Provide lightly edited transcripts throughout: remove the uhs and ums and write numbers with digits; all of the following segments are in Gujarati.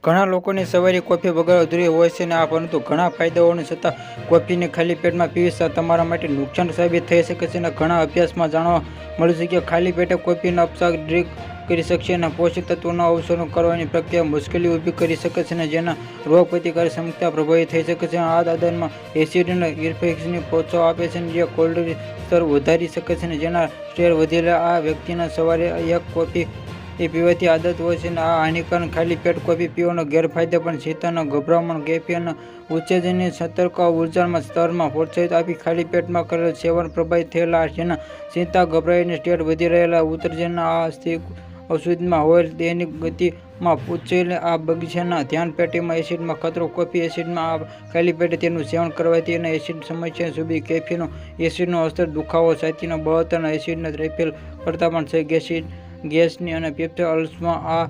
ઘણા લોકોની સવારે કોફી વગર અધૂરી હોય છે ને પરંતુ ઘણા ફાયદાઓને છતાં કોફીને ખાલી પેટમાં પીવી તમારા માટે નુકસાન સાબિત થઈ શકે છે અને ઘણા અભ્યાસમાં જાણવા મળ્યું છે કે ખાલી પેટે કોફીનો અપચાક ડ્રિંક કરી શકશે અને પોષક તત્વોના અવશોષણ કરવાની પ્રક્રિયા મુશ્કેલી ઊભી કરી શકે છે અને જેના રોગ પ્રતિકારક ક્ષમતા પ્રભાવિત થઈ શકે છે. આ આદતમાં એસિડ અને ઇન્ફેક્શનને પ્રોત્સાહન આપે છે જે કોલેસ્ટ્રોલ સ્તર વધારી શકે છે અને જેના સ્ટેર વધેલા આ વ્યક્તિના સવારે એક કોફી પીવાથી આદત હોય છે. આ હાનિકારક ખાલી પેટ કોફી પીવાના ગેરફાયદા પણ ચિંતા, ગભરામણ, કેફીન ઉત્સેચનની સતર્ક ઉર્જાના સ્તરમાં પ્રોત્સાહન આપી ખાલી પેટમાં કરેલ સેવન પ્રભાવિત થયેલા જેના ચિંતા, ગભરાઈને સ્ટેટ વધી રહેલા ઉત્તેજના આ ઔષધમાં હોય તેની ગતિમાં પૂછેલી આ બગીચાના ધ્યાન પેટીમાં એસિડમાં ખતરો કોફી એસિડમાં ખાલી પેટે તેનું સેવન કરવાથી અને એસિડ સમસ્યા સુધી કેફીન એસિડનો અસર દુખાવો, છાતીના બળતરા અને એસિડના રેફિલ કરતા પણ ગેસની અને પેપ્ટાઇડ અલ્સરમાં આ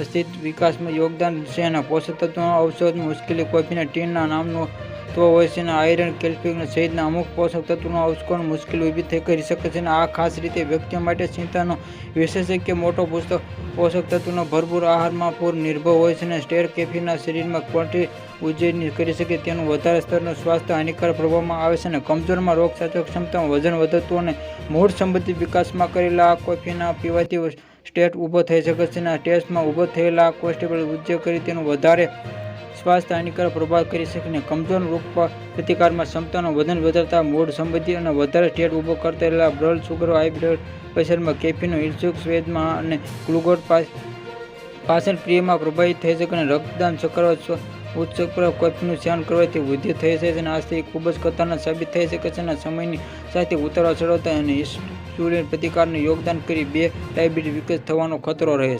અસ્થિર વિકાસમાં યોગદાન છે અને પોષક તત્વોના અવશોષણ મુશ્કેલી કોફીના ટીનના નામનું તત્વ હોય છે અને આયરન, કેલ્શિયમ સહિતના અમુક પોષક તત્વોના અવશોષણ મુશ્કેલી ઊભી કરી શકે છે. આ ખાસ રીતે વ્યક્તિઓ માટે ચિંતાનો વિષય છે કે મોટો પોષક તત્વોનો ભરપૂર આહારમાં પૂર નિર્ભર હોય છે અને સ્ટેર કેફીનના શરીરમાં ક્વોન્ટિટી ઉત્તેજિત કરી શકે તેનું વધારે સ્તરનો સ્વાસ્થ્ય હાનિકારક પ્રભાવમાં આવે છે અને કમજોરમાં રોગપ્રતિકારક ક્ષમતામાં વજન વધતું અને મૂળ સંબંધિત વિકાસમાં કરેલા આ કોફીના પીવાથી સ્ટેટ ઊભો થઈ શકે છે અને ટેસ્ટમાં ઊભો થયેલા કોલેસ્ટ્રોલ ઉત્તેજિત કરી તેનું વધારે સ્વાસ્થ્ય હાનિકારક પ્રભાવ કરી શકે છે. કમજોર રોગ પ્રતિકારક ક્ષમતાનો વજન વધારતા મૂળ સંબંધિત અને વધારે સ્ટેટ ઊભો કરતા બ્લડ શુગર, હાઈ બ્લડ પ્રેશરમાં કેફીન, ઇન્સ્યુલિન સ્વેદમાં અને ગ્લુકોઝ પાચન ક્રિયામાં પ્રભાવિત થઈ શકે અને રક્તદાબ ચક્રવાત ઉચ્ચ કોફીનું સેવન કરવાથી વૃદ્ધિ થઈ શકે છે અને આ સ્થિતિ ખૂબ જ ખતરનાક સાબિત થઈ શકે છે અને સમયની સાથે ઉતારવા ચઢાવ અને ઇન્સ્યુલિન પ્રતિકારને યોગદાન કરી 2 ડાયાબિટીસ વિકસિત થવાનો ખતરો રહે છે.